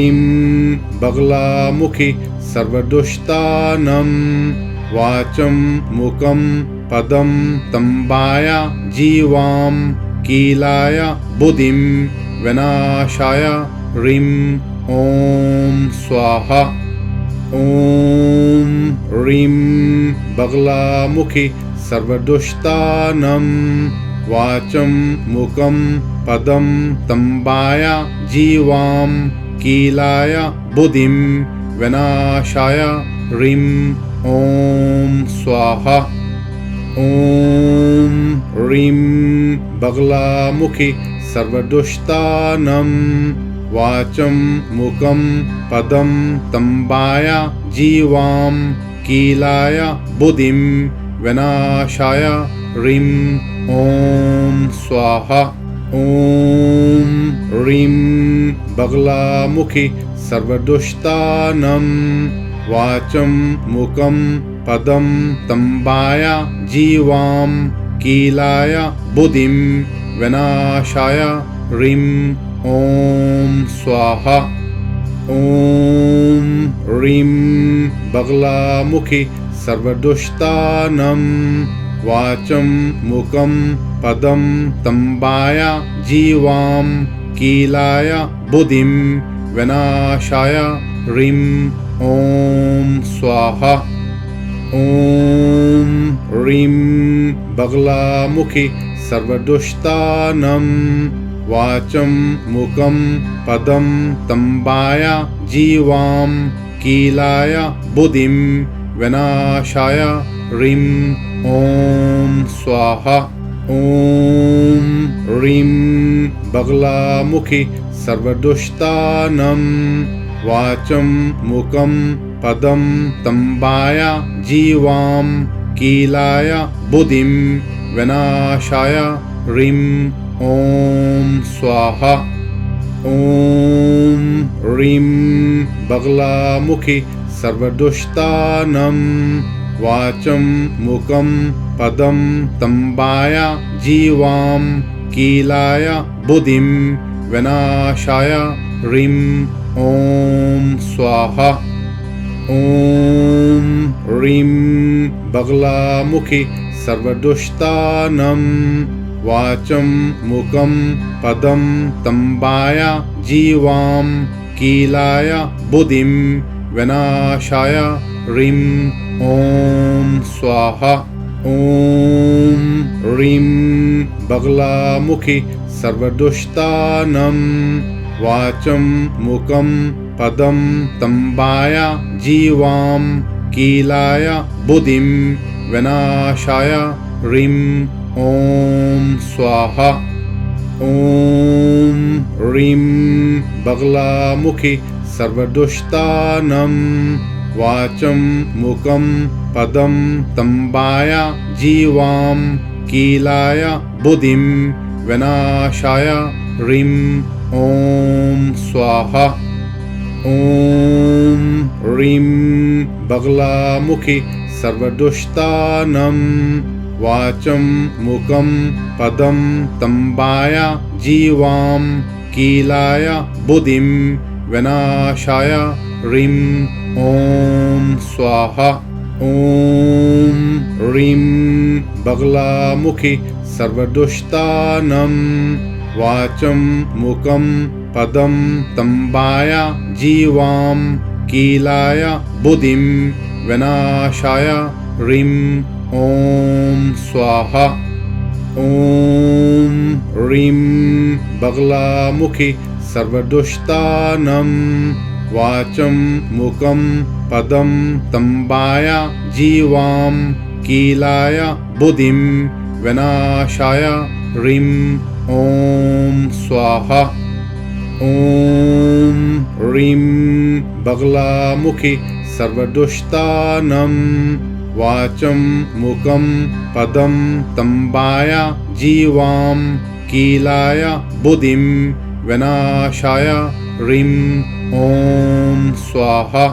ह्रीं बगलामुखि सर्वदुष्टानं वाचं मुखं पदं तम्बाय जीवां कीलाय बुद्धिं विनाशाय ह्रीं ॐ स्वाहा। ॐ ह्रीं बगलामुखि सर्वदुष्टानं वाचं मुखं पदं तम्बाय जीवां कीलाय बुद्धिं विनाशाय ह्रीं ॐ स्वाहा। ॐ ह्रीं बगलामुखि सर्वदुष्टानं वाचं मुखं पदं तम्बाय जीवां कीलाय बुद्धिं विनाशाय ह्रीं ॐ स्वाहा। ॐ ह्रीं बगलामुखि सर्वदुष्टानं वाचं मुखं पदं तम्बाय जीवां कीलाय बुद्धिं विनाशाय ह्रीं ॐ स्वाहा। ॐ ह्रीं बगलामुखि सर्वदुष्टानं वाचं मुखं पदं तम्बाय जीवां कीलाय बुद्धिं विनाशाय ह्रीं ॐ स्वाहा। ॐ ह्रीं बगलामुखि सर्वदुष्टानं वाचं मुखं पदं तम्बाय जीवां कीलाय बुद्धिं विनाशाय ह्रीं ॐ स्वाहा। ॐ ह्रीं बगलामुखि सर्वदुष्टानं वाचं मुखं पदं तम्बाय जीवां कीलाय बुद्धिं विनाशाय ह्रीं ॐ स्वाहा। ॐ ह्रीं बगलामुखि सर्वदुष्टानं वाचं मुखं पदं तम्बाय जीवां कीलाय बुद्धिं विनाशाय ह्रीं ॐ स्वाहा। ॐ ह्रीं बगलामुखि सर्वदुष्टानं वाचं मुखं पदं तम्बाय जीवां कीलाय बुद्धिं विनाशाय ह्रीं ॐ स्वाहा। ॐ ह्रीं बगलामुखि सर्वदुष्टानं वाचं मुखं पदं तम्बाय जीवां कीलाय बुद्धिं विनाशाय ह्रीं ॐ स्वाहा। ॐ ह्रीं बगलामुखि सर्वदुष्टानं वाचं मुखं पदं तम्बाय जीवां कीलाय बुद्धिं विनाशाय ह्रीं ॐ स्वाहा। ॐ ह्रीं बगलामुखि सर्वदुष्टानं वाचं मुखं पदं तम्बाय जीवां कीलाय बुद्धिं विनाशाय ह्रीं ॐ स्वाहा। ॐ ह्रीं बगलामुखि सर्वदुष्टानं वाचं मुखं पदं तम्बाय जीवां कीलाय बुद्धिं विनाशाय ह्रीं ॐ स्वाहा। ॐ ह्रीं बगलामुखि सर्वदुष्टानं वाचं मुखं पदं तम्बाय जीवां कीलाय बुद्धिं विनाशाय ह्रीं ॐ स्वाहा। ॐ ह्रीं बगलामुखि सर्वदुष्टानं वाचं मुखं पदं तम्बाय जीवां कीलाय बुद्धिं विनाशाय ह्रीं ॐ स्वाहा।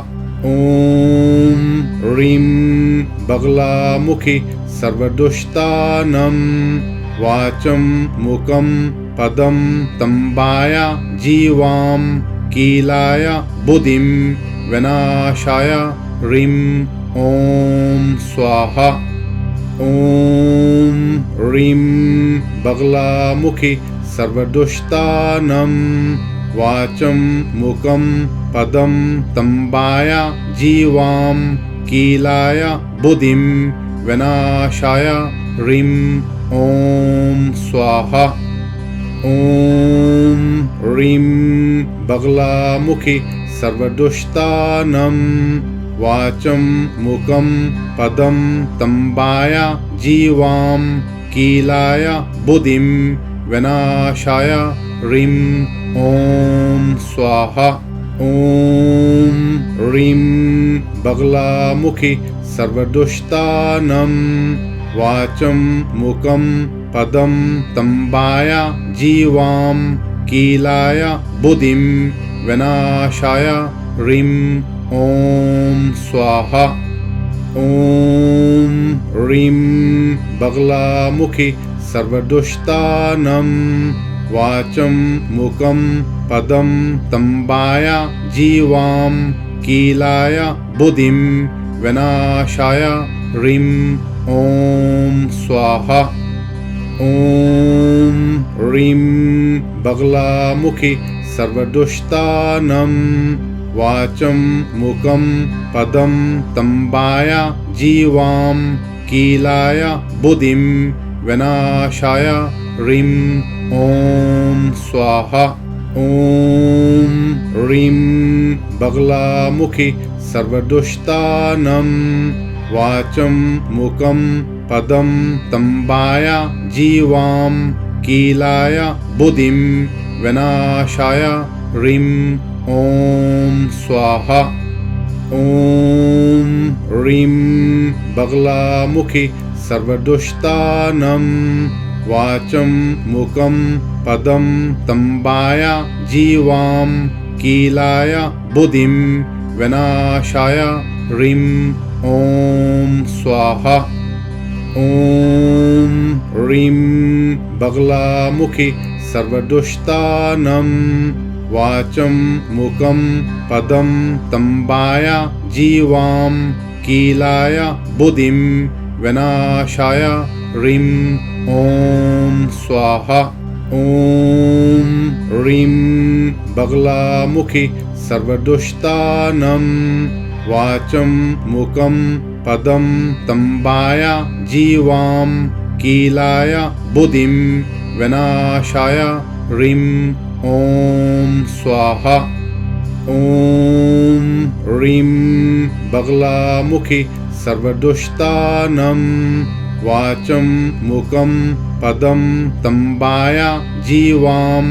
ॐ ह्रीं बगलामुखि सर्वदुष्टानं वाचं मुखं पदं तम्बाय जीवां कीलाय बुद्धिं विनाशाय ह्रीं ॐ स्वाहा। ॐ ह्रीं बगलामुखि सर्वदुष्टानं वाचं मुखं पदं तम्बाय जीवां कीलाय बुद्धिं विनाशाय ह्रीं ॐ स्वाहा। ॐ ह्रीं बगलामुखि सर्वदुष्टानं वाचं मुखं पदं तम्बाय जीवां कीलाय बुद्धिं विनाशाय ह्रीं ॐ स्वाहा। ॐ ह्रीं बगलामुखि सर्वदुष्टानं वाचं मुखं पदं तम्बाय जीवां कीलाय बुद्धिं विनाशाय ह्रीं ॐ स्वाहा। ॐ ह्रीं बगलामुखि सर्वदुष्टानं वाचं मुखं पदं तम्बाय जीवां कीलाय बुद्धिं विनाशाय ह्रीं ॐ स्वाहा। ॐ ह्रीं बगलामुखि सर्वदुष्टानं वाचं मुखं पदं तम्बाय जीवां कीलाय बुद्धिं विनाशाय ह्रीं ॐ स्वाहा। ॐ ह्रीं बगलामुखि सर्वदुष्टानं वाचं मुखं पदं तम्बाय जीवां कीलाय बुद्धिं विनाशाय ह्रीं ॐ स्वाहा। ॐ ह्रीं बगलामुखि सर्वदुष्टानं वाचं मुखं पदं तम्बाय जीवां कीलाय बुद्धिं विनाशाय ह्रीं ॐ स्वाहा। ॐ ह्रीं बगलामुखि सर्वदुष्टानं वाचं मुखं पदं तम्बाय जीवां कीलाय बुद्धिं विनाशाय ह्रीं ॐ स्वाहा। ॐ ह्रीं बगलामुखि सर्वदुष्टानं वाचं मुखं पदं तम्बाय जीवां कीलाय बुद्धिं विनाशाय ह्रीं ॐ स्वाहा। ॐ ह्रीं बगलामुखि सर्वदुष्टानं वाचं मुखं पदं तम्बाय जीवां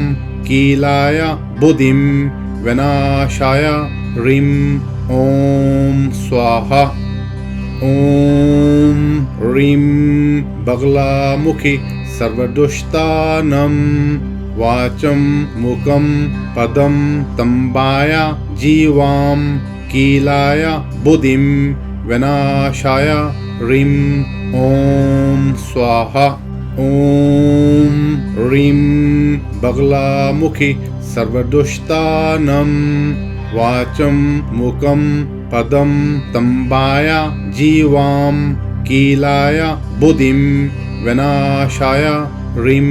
कीलाय बुद्धिं विनाशाय ह्रीं ॐ स्वाहा। ॐ ह्रीं बगलामुखि सर्वदुष्टानं वाचं मुखं पदं तम्बाय जीवां कीलाय बुद्धिं विनाशाय ह्रीं ॐ स्वाहा। ॐ ह्रीं बगलामुखि सर्वदुष्टानं वाचं मुखं पदं तम्बाय जीवां कीलाय बुद्धिं विनाशाय ह्रीं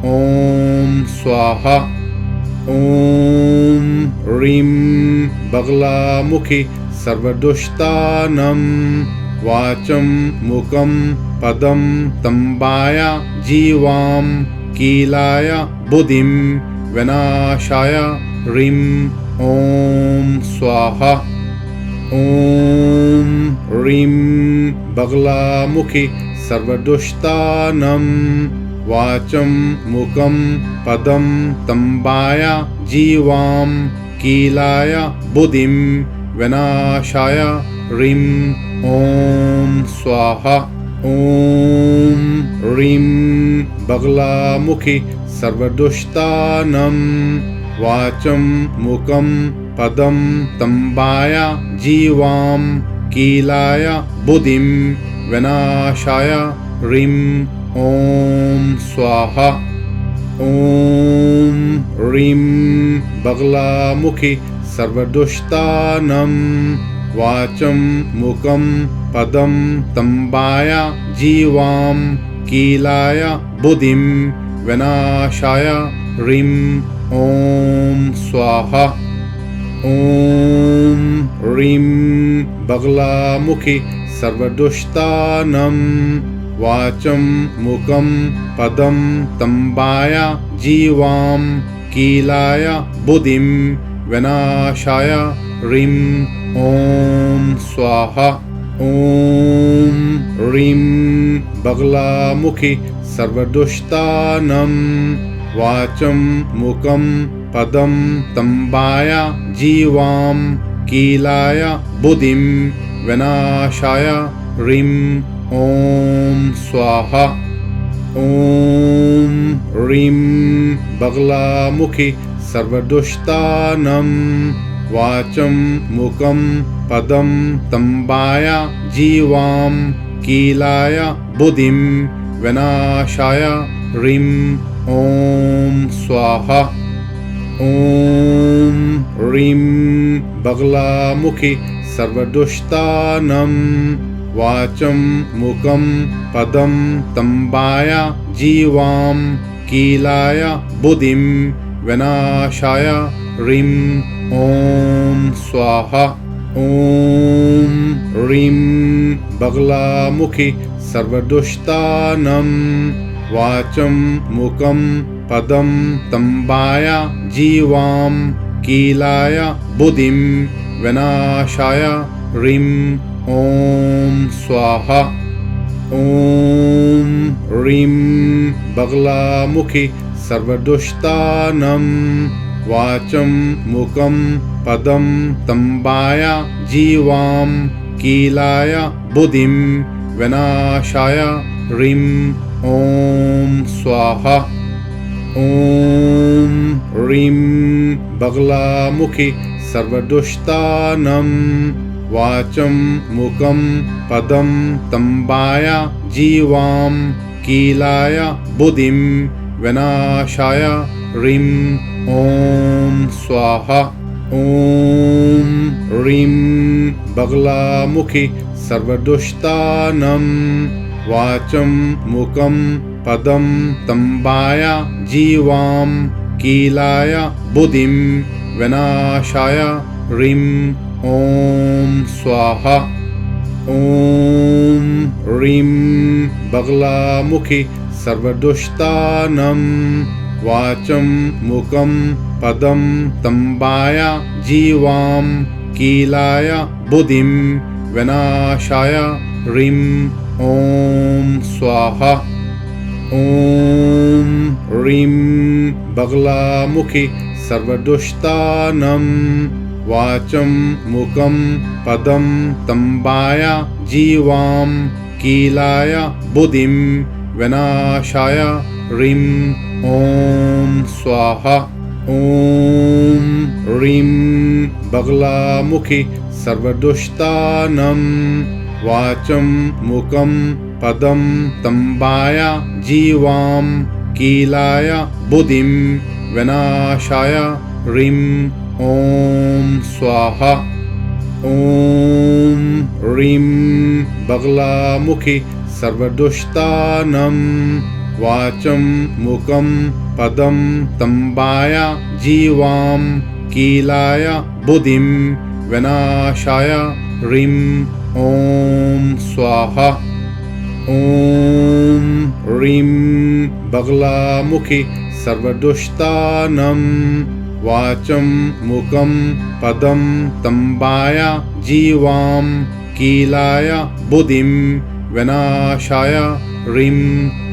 ॐ स्वाहा। ॐ ह्रीं बगलामुखि सर्वदुष्टानं वाचं मुखं पदं तम्बाय जीवां कीलाय बुद्धिं विनाशाय ह्रीं ॐ स्वाहा। ॐ ह्रीं बगलामुखि सर्वदुष्टानं वाचं मुखं पदं तम्बाय जीवां कीलाय बुद्धिं विनाशाय ह्रीं ॐ स्वाहा। ॐ ह्रीं बगलामुखि सर्वदुष्टानं वाचं मुखं पदं तम्बाय जीवां कीलाय बुद्धिं विनाशाय ह्रीं ॐ स्वाहा। ॐ ह्रीं बगलामुखि सर्वदुष्टानं वाचं मुखं पदं तम्बाय जीवां कीलाय बुद्धिं विनाशाय ह्रीं ॐ स्वाहा। ॐ ह्रीं बगलामुखि सर्वदुष्टानं वाचं मुखं पदं तम्बाय जीवां कीलाय बुद्धिं विनाशाय ह्रीं ॐ स्वाहा। ॐ ह्रीं बगलामुखि सर्वदुष्टानं वाचं मुखं पदं तम्बाय जीवां कीलाय बुद्धिं विनाशाय ह्रीं ॐ स्वाहा। ॐ ह्रीं बगलामुखि सर्वदुष्टानं वाचं मुखं पदं तम्बाय जीवां कीलाय बुद्धिं विनाशाय ह्रीं ॐ स्वाहा। ॐ ह्रीं बगलामुखि सर्वदुष्टानं वाचं मुखं पदं तम्बाय जीवां कीलाय बुद्धिं विनाशाय ह्रीं ॐ स्वाहा। ॐ ह्रीं बगलामुखि सर्वदुष्टानं वाचं मुखं पदं तम्बाय जीवां कीलाय बुद्धिं विनाशाय ह्रीं ॐ स्वाहा। ॐ ह्रीं बगलामुखि सर्वदुष्टानं वाचं मुखं पदं तम्बाय जीवां कीलाय बुद्धिं विनाशाय ह्रीं ॐ स्वाहा। ॐ ह्रीं बगलामुखि सर्वदुष्टानं वाचं मुखं पदं तम्बाय जीवां कीलाय बुद्धिं विनाशाय ह्रीं ॐ स्वाहा। ॐ ह्रीं बगलामुखि सर्वदुष्टानं वाचं मुखं पदं तम्बाय जीवां कीलाय बुद्धिं विनाशाय ह्रीं ॐ स्वाहा। ॐ ह्रीं बगलामुखि सर्वदुष्टानं वाचं मुखं पदं तम्बाय जीवां कीलाय बुद्धिं विनाशाय ह्रीं ॐ स्वाहा। ॐ ह्रीं बगलामुखि सर्वदुष्टानं वाचं मुखं पदं तम्बाय जीवां कीलाय बुद्धिं विनाशाय ह्रीं ॐ स्वाहा। ॐ ह्रीं बगलामुखि सर्वदुष्टानं वाचं मुखं पदं तम्बाय जीवां कीलाय बुद्धिं विनाशाय ह्रीं ॐ स्वाहा। ॐ ह्रीं बगलामुखि सर्वदुष्टानं वाचं मुखं पदं तम्बाय जीवां कीलाय बुद्धिं विनाशाय ह्रीं ॐ स्वाहा। ॐ ह्रीं बगलामुखि सर्वदुष्टानं वाचं मुखं पदं तम्बाय जीवां कीलाय बुद्धिं विनाशाय ह्रीं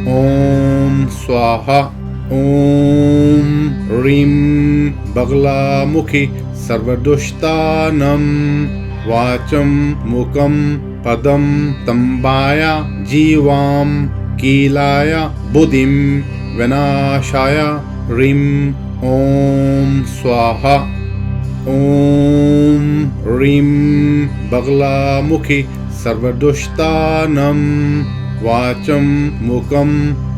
ॐ स्वाहा। ॐ ह्रीं बगलामुखि सर्वदुष्टानं वाचं मुखं पदं तम्बाय जीवां कीलाय बुद्धिं विनाशाय ह्रीं ॐ स्वाहा। ॐ ह्रीं बगलामुखि सर्वदुष्टानं वाचं मुखं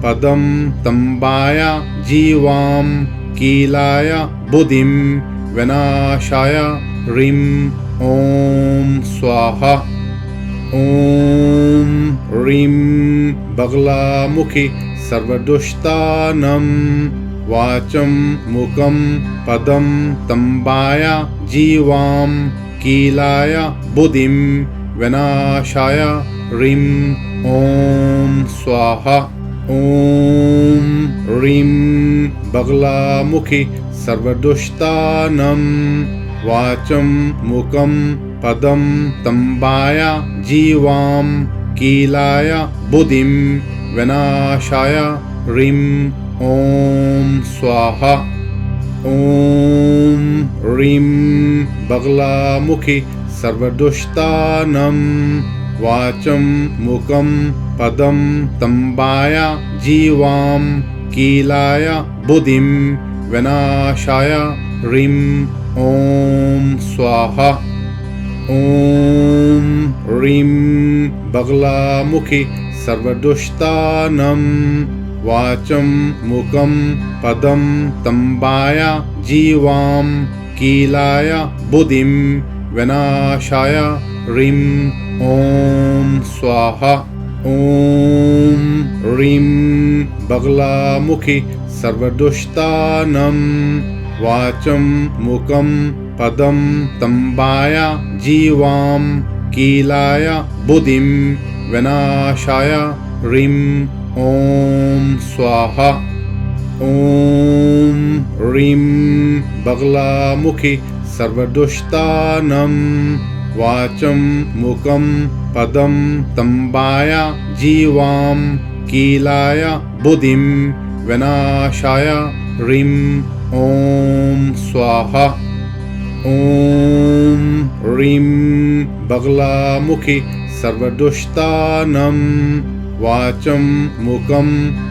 पदं तम्बाय जीवां कीलाय बुद्धिं विनाशाय ह्रीं ॐ स्वाहा। ॐ ह्रीं बगलामुखि सर्वदुष्टानं वाचं मुखं पदं तम्बाय जीवां कीलाय बुद्धिं विनाशाय ह्रीं ॐ स्वाहा। ॐ ह्रीं बगलामुखि सर्वदुष्टानं वाचं मुखं पदं तम्बाय जीवां कीलाय बुद्धिं विनाशाय ह्रीं ॐ स्वाहा। ॐ ह्रीं बगलामुखि सर्वदुष्टानं वाचं मुखं पदं तम्बाय जीवां कीलाय बुद्धिं विनाशाय ह्रीं ॐ स्वाहा। ॐ ह्रीं बगलामुखि सर्वदुष्टानं वाचं मुखं पदं तम्बाय जीवां कीलाय बुद्धिं विनाशाय ह्रीं ॐ स्वाहा। ॐ ह्रीं बगलामुखि सर्वदुष्टानं वाचं मुखं पदं तम्बाय जीवां कीलाय बुद्धिं विनाशाय ह्रीं ॐ स्वाहा। ॐ ह्रीं बगलामुखि सर्वदुष्टानं वाचं मुखं पदं तम्बाय जीवां कीलाय बुद्धिं विनाशाय ह्रीं ॐ स्वाहा। ॐ ह्रीं बगलामुखि सर्वदुष्टानं वाचं मुखं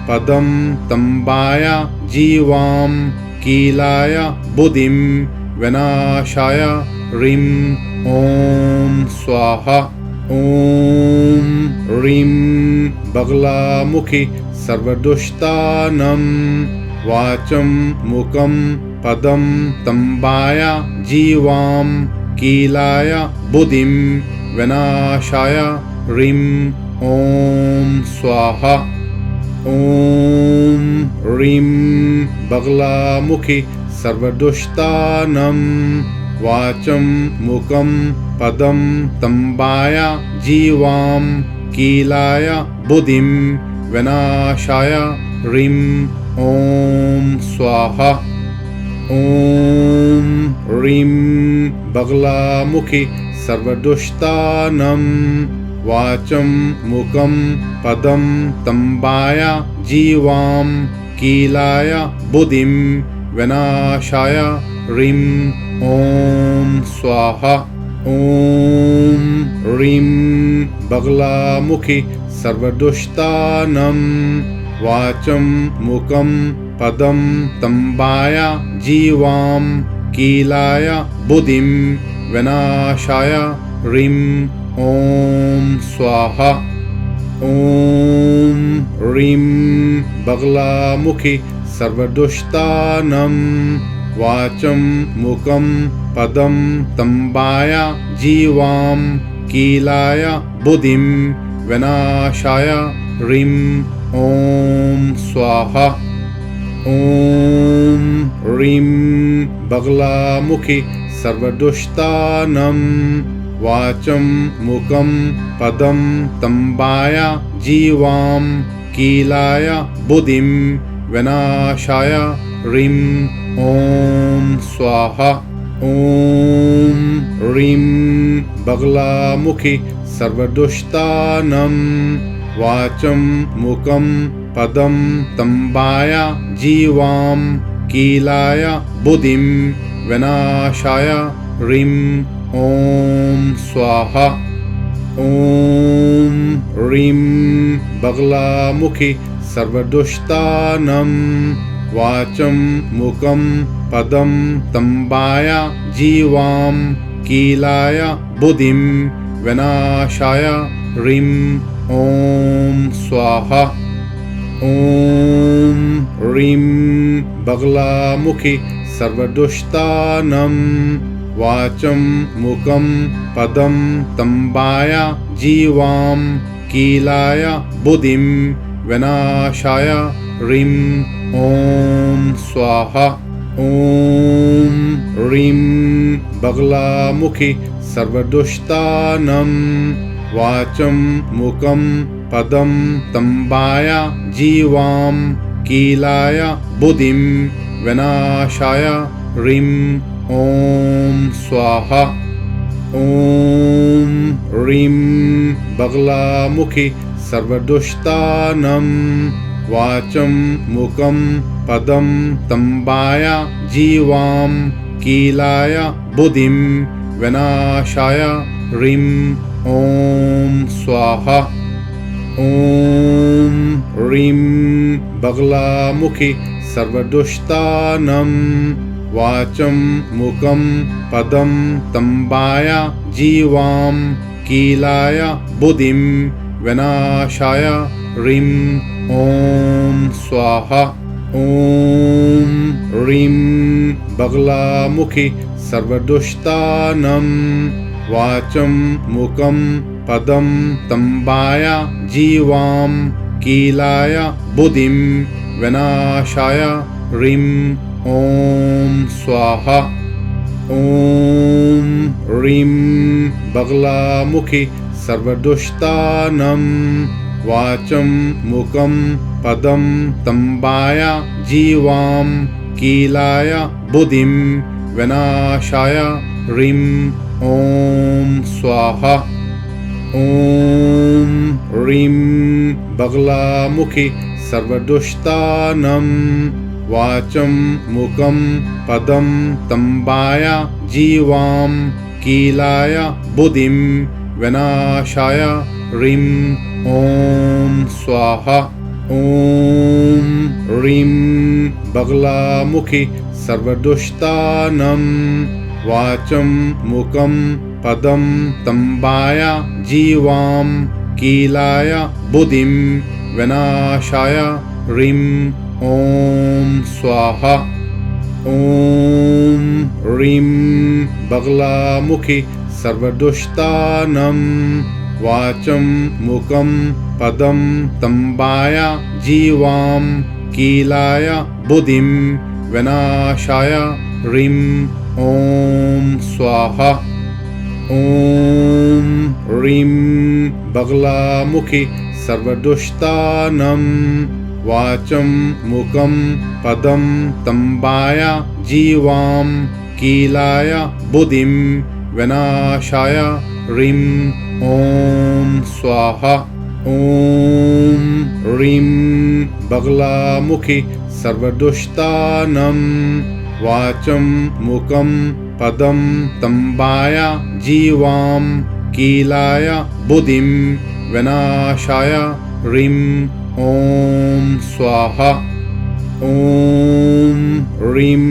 पदं तम्बाय जीवां कीलाय बुद्धिं विनाशाय ह्रीं ॐ स्वाहा। ॐ ह्रीं बगलामुखि सर्वदुष्टानं वाचं मुखं पदं तम्बाय जीवां कीलाय बुद्धिं विनाशाय ह्रीं ॐ स्वाहा। ॐ ह्रीं बगलामुखि सर्वदुष्टानं वाचं मुखं पदं तम्बाय जीवां कीलाय बुद्धिं विनाशाय ह्रीं ॐ स्वाहा। ॐ ह्रीं बगलामुखि सर्वदुष्टानं वाचं मुखं पदं तम्बाय जीवां कीलाय बुद्धिं विनाशाय ह्रीं ॐ स्वाहा। ॐ ह्रीं बगलामुखि सर्वदुष्टानं वाचं मुखं पदं तम्बाय जीवां कीलाय बुद्धिं विनाशाय ह्रीं ॐ स्वाहा। ॐ ह्रीं बगलामुखि सर्वदुष्टानं वाचं मुखं पदं तम्बाय जीवां कीलाय बुद्धिं विनाशाय ह्रीं ॐ स्वाहा। ॐ ह्रीं बगलामुखि सर्वदुष्टानं वाचं मुखं पदं तम्बाय जीवां कीलाय बुद्धिं विनाशाय ह्रीं ॐ स्वाहा। ॐ ह्रीं बगलामुखि सर्वदुष्टानं वाचं मुखं पदं तम्बाय जीवां कीलाय बुद्धिं विनाशाय ह्रीं ॐ स्वाहा। ॐ ह्रीं बगलामुखि सर्वदुष्टानं वाचं मुखं पदं तम्बाय जीवां कीलाय बुद्धिं विनाशाय ह्रीं ॐ स्वाहा। ॐ ह्रीं बगलामुखि सर्वदुष्टानं वाचं मुखं पदं तम्बाय जीवां कीलाय बुद्धिं विनाशाय ह्रीं ॐ स्वाहा। ॐ ह्रीं बगलामुखि सर्वदुष्टानं वाचं मुखं पदं तम्बाय जीवां कीलाय बुद्धिं विनाशाय ह्रीं ॐ स्वाहा। ॐ ह्रीं बगलामुखि सर्वदुष्टानं वाचं मुखं पदं तम्बाय जीवां कीलाय बुद्धिं विनाशाय ह्रीं ॐ स्वाहा। ॐ ह्रीं बगलामुखि सर्वदुष्टानं वाचं मुखं पदं तम्बाय जीवां कीलाय बुद्धिं विनाशाय ह्रीं ॐ स्वाहा। ॐ ह्रीं बगलामुखि सर्वदुष्टानं वाचं मुखं पदं तम्बाय जीवां कीलाय बुद्धिं विनाशाय ह्रीं ॐ स्वाहा। ॐ ह्रीं बगलामुखि सर्वदुष्टानं वाचं मुखं पदं तम्बाय जीवां कीलाय बुद्धिं विनाशाय ह्रीं ॐ स्वाहा। ॐ ह्रीं बगलामुखि सर्वदुष्टानं वाचं मुखं पदं तम्बाय जीवां कीलाय बुद्धिं विनाशाय ह्रीं ॐ स्वाहा। ॐ ह्रीं बगलामुखि सर्वदुष्टानं वाचं मुखं पदं तम्बाय जीवां कीलाय बुद्धिं विनाशाय ह्रीं ॐ स्वाहा। ॐ ह्रीं बगलामुखि सर्वदुष्टानं वाचं मुखं पदं तम्बाय जीवां कीलाय बुद्धिं विनाशाय ह्रीं ॐ स्वाहा। ॐ ह्रीं बगलामुखि सर्वदुष्टानं वाचं मुखं पदं तम्बाय जीवां कीलाय बुद्धिं विनाशाय ह्रीं ॐ स्वाहा। ॐ ह्रीं बगलामुखि सर्वदुष्टानं वाचं मुखं पदं तम्बाय जीवां कीलाय बुद्धिं विनाशाय ह्रीं ॐ स्वाहा। ॐ ह्रीं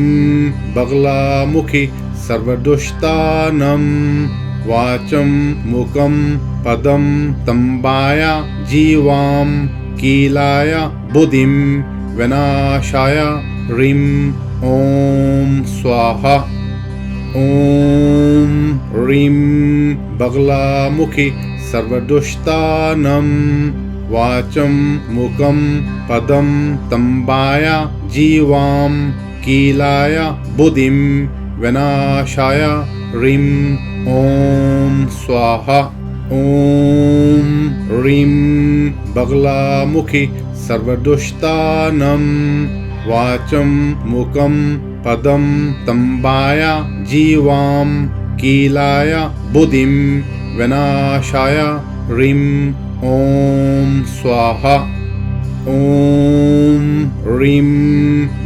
बगलामुखि सर्वदुष्टानं वाचं मुखं पदं तम्बाय जीवां कीलाय बुद्धिं विनाशाय ह्रीं ॐ स्वाहा। ॐ ह्रीं बगलामुखि सर्वदुष्टानं वाचं मुखं पदं तम्बाय जीवां कीलाय बुद्धिं विनाशाय ह्रीं ॐ स्वाहा। ॐ ह्रीं बगलामुखि सर्वदुष्टानं वाचं मुखं पदं तम्बाय जीवां कीलाय बुद्धिं विनाशाय ह्रीं ॐ स्वाहा। ॐ ह्रीं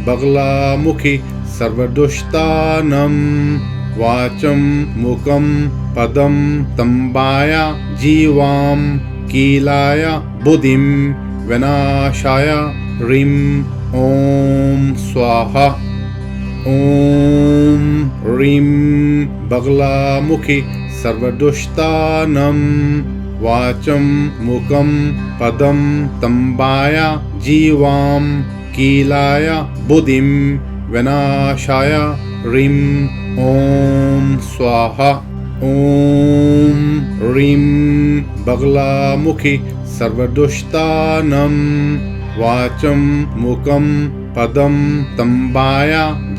बगलामुखि सर्वदुष्टानं वाचं मुखं पदं तम्बाय जीवां कीलाय बुद्धिं विनाशाय ह्रीं ॐ स्वाहा। ॐ ह्रीं बगलामुखि सर्वदुष्टानं वाचं मुखं पदं तम्बाय जीवां कीलाय बुद्धिं विनाशाय ह्रीं ॐ स्वाहा। ॐ ह्रीं बगलामुखि सर्वदुष्टानं वाचं मुखं पदं तम्बाय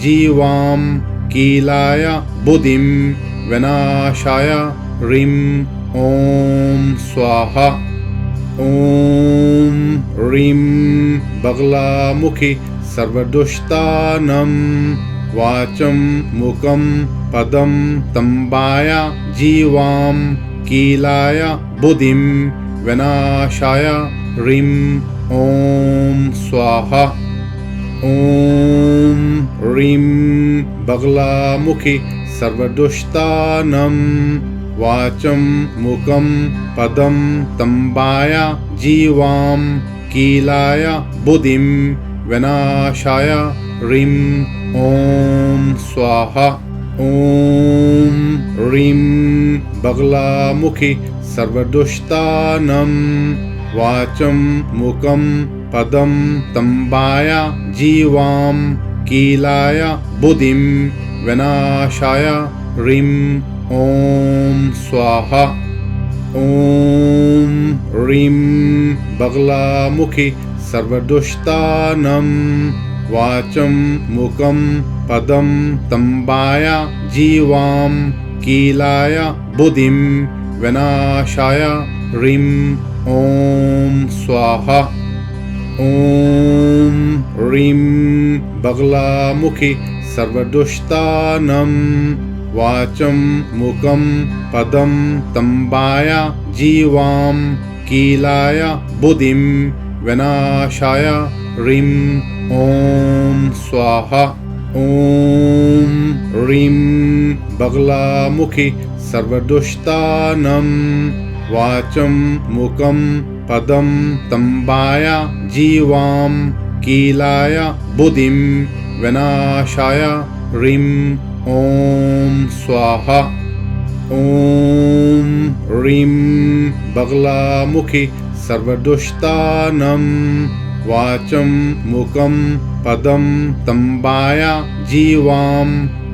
जीवां कीलाय बुद्धिं विनाशाय ह्रीं ॐ स्वाहा। ॐ ह्रीं बगलामुखि सर्वदुष्टानं वाचं मुखं पदं तम्बाय जीवां कीलाय बुद्धिं विनाशाय ह्रीं ॐ स्वाहा। ॐ ह्रीं बगलामुखि सर्वदुष्टानं वाचं मुखं पदं तम्बाय जीवां कीलाय बुद्धिं विनाशाय ह्रीं ॐ स्वाहा। ॐ ह्रीं बगलामुखि सर्वदुष्टानं वाचं मुखं पदं तम्बाय जीवां कीलाय बुद्धिं विनाशाय ह्रीं ॐ स्वाहा। ॐ ह्रीं बगलामुखि सर्वदुष्टानं वाचं मुखं पदं तम्बाय जीवां कीलाय बुद्धिं विनाशाय ह्रीं ॐ स्वाहा। ॐ ह्रीं बगलामुखि सर्वदुष्टानं वाचं मुखं पदं तम्बाय जीवां कीलाय बुद्धिं विनाशाय ह्रीं ॐ स्वाहा। ॐ ह्रीं बगलामुखि सर्वदुष्टानं वाचं मुखं पदं तम्बाय जीवां कीलाय बुद्धिं विनाशाय ह्रीं ॐ स्वाहा। ॐ ह्रीं बगलामुखि सर्वदुष्टानं वाचं मुखं पदं तम्बाय जीवां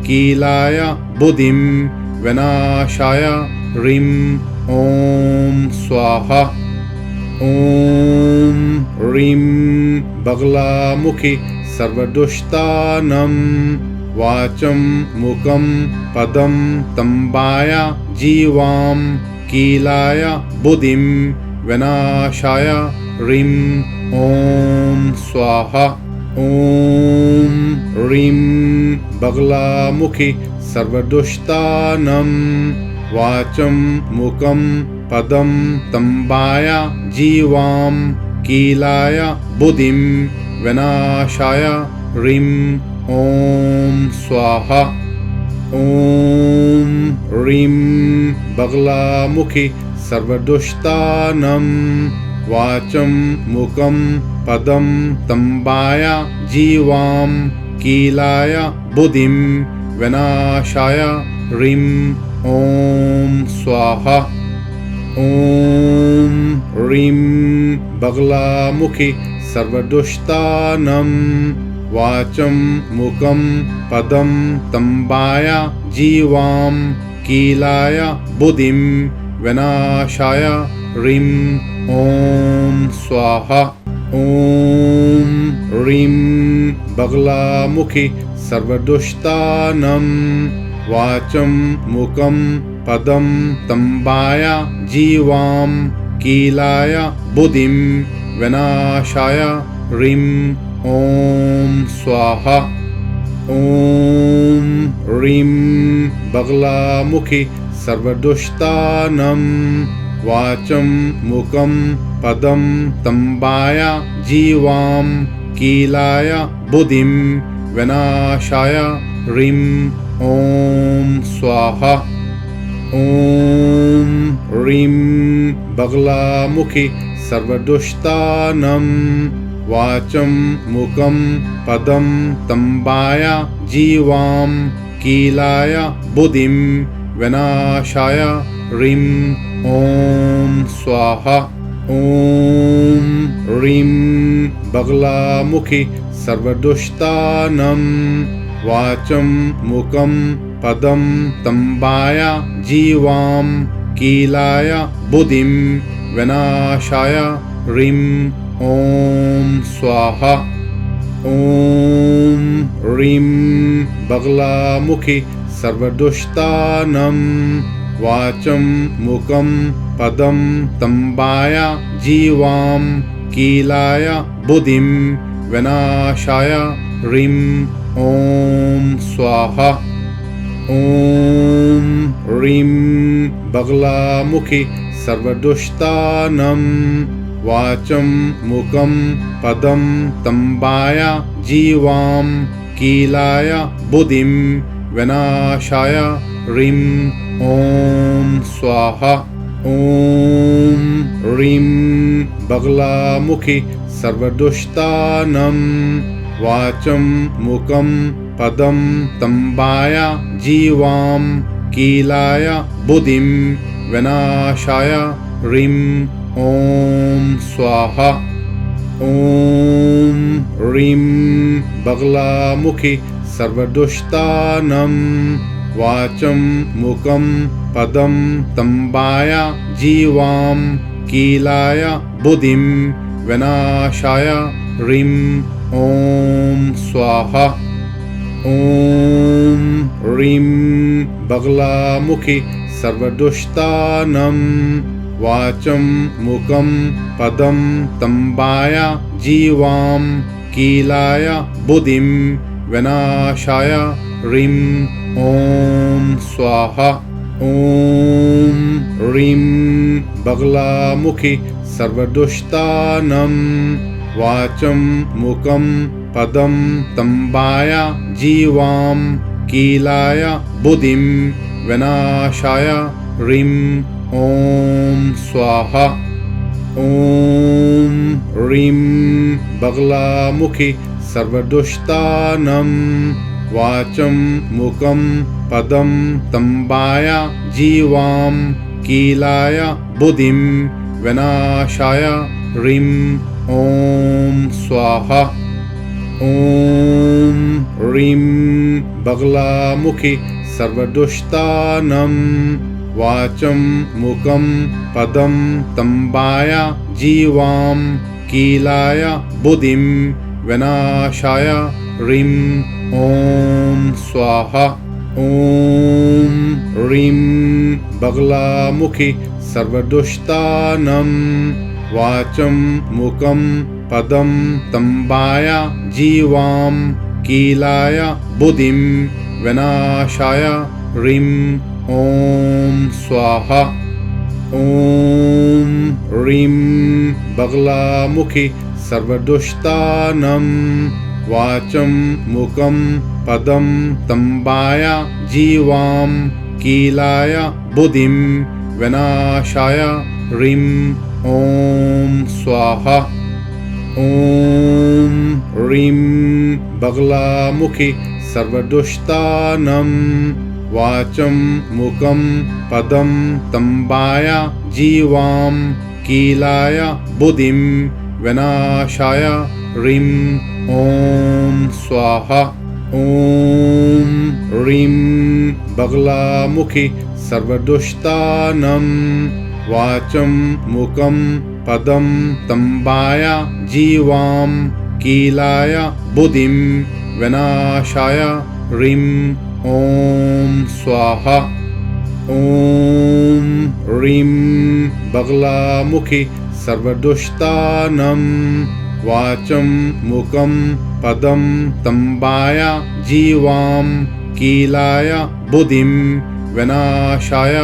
कीलाय बुद्धिं विनाशाय ह्रीं ॐ स्वाहा। ॐ ह्रीं बगलामुखि सर्वदुष्टानं वाचं मुखं पदं तम्बाय जीवां कीलाय बुद्धिं विनाशाय ह्रीं ॐ स्वाहा। ॐ ह्रीं बगलामुखि सर्वदुष्टानं वाचं मुखं पदं तम्बाय जीवां कीलाय बुद्धिं विनाशाय ह्रीं ॐ स्वाहा। ॐ ह्रीं बगलामुखि सर्वदुष्टानं वाचं मुखं पदं तम्बाय जीवां कीलाय बुद्धिं विनाशाय ह्रीं ॐ स्वाहा। ॐ ह्रीं बगलामुखि सर्वदुष्टानं वाचं मुखं पदं तम्बाय जीवां कीलाय बुद्धिं विनाशाय ह्रीं ॐ स्वाहा। ॐ ह्रीं बगलामुखि सर्वदुष्टानं वाचं मुखं पदं तम्बाय जीवां कीलाय बुद्धिं विनाशाय ह्रीं ॐ स्वाहा। ॐ ह्रीं बगलामुखि सर्वदुष्टानं वाचं मुखं पदं तम्बाय जीवां कीलाय बुद्धिं विनाशाय ह्रीं ॐ स्वाहा। ॐ ह्रीं बगलामुखि सर्वदुष्टानं वाचं मुखं पदं तम्बाय जीवां कीलाय बुद्धिं विनाशाय ह्रीं ॐ स्वाहा। ॐ ह्रीं बगलामुखि सर्वदुष्टानं वाचं मुखं पदं तम्बाय जीवां कीलाय बुद्धिं विनाशाय ह्रीं ॐ स्वाहा। ॐ ह्रीं बगलामुखि सर्वदुष्टानं वाचं मुखं पदं तम्बाय जीवां कीलाय बुद्धिं विनाशाय ह्रीं ॐ स्वाहा। ॐ ह्रीं बगलामुखि सर्वदुष्टानं वाचं मुखं पदं तम्बाय जीवां कीलाय बुद्धिं विनाशाय ह्रीं ॐ स्वाहा। ॐ ह्रीं बगलामुखि सर्वदुष्टानं वाचं मुखं पदं तम्बाय जीवां कीलाय बुद्धिं विनाशाय ह्रीं ॐ स्वाहा। ॐ ह्रीं बगलामुखि सर्वदुष्टानं वाचं मुखं पदं तम्बाय जीवां कीलाय बुद्धिं विनाशाय ह्रीं ॐ स्वाहा। ॐ ह्रीं बगलामुखि सर्वदुष्टानं वाचं मुखं पदं तम्बाय जीवां कीलाय बुद्धिं विनाशाय ह्रीं ॐ स्वाहा। ॐ ह्रीं बगलामुखि सर्वदुष्टानं वाचं मुखं पदं तम्बाय जीवां कीलाय बुद्धिं विनाशाय ह्रीं ॐ स्वाहा। ॐ ह्रीं बगलामुखि सर्वदुष्टानं वाचं मुखं पदं तम्बाय जीवां कीलाय बुद्धिं विनाशाय ह्रीं ॐ स्वाहा। ॐ ह्रीं बगलामुखि सर्वदुष्टानं वाचं मुखं पदं तम्बाय जीवां कीलाय बुद्धिं विनाशाय ह्रीं ॐ स्वाहा। ॐ ह्रीं बगलामुखि सर्वदुष्टानं वाचं मुखं पदं तम्बाय जीवां कीलाय बुद्धिं विनाशाय ह्रीं ॐ स्वाहा। ॐ ह्रीं बगलामुखि सर्वदुष्टानं वाचं मुखं पदं तम्बाय जीवां कीलाय बुद्धिं विनाशाय ह्रीं ॐ स्वाहा। ॐ ह्रीं बगलामुखि सर्वदुष्टानं वाचं मुखं पदं तम्बाय जीवां कीलाय बुद्धिं विनाशाय ह्रीं ॐ स्वाहा। ॐ ह्रीं बगलामुखि सर्वदुष्टानं वाचं मुखं पदं तम्बाय जीवां कीलाय बुद्धिं विनाशाय ह्रीं ॐ स्वाहा। ॐ ह्रीं बगलामुखि सर्वदुष्टानं वाचं मुखं पदं तम्बाय जीवां कीलाय बुद्धिं विनाशाय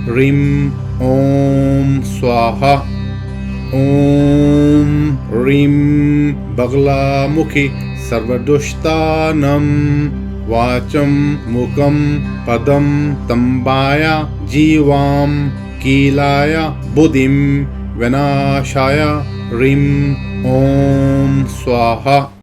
ह्रीं ॐ स्वाहा। ॐ ह्रीं बगलामुखि सर्वदुष्टानं वाचं मुखं पदं तम्बाय जीवां कीलाय बुद्धिं विनाशाय ह्रीं ॐ स्वाहा।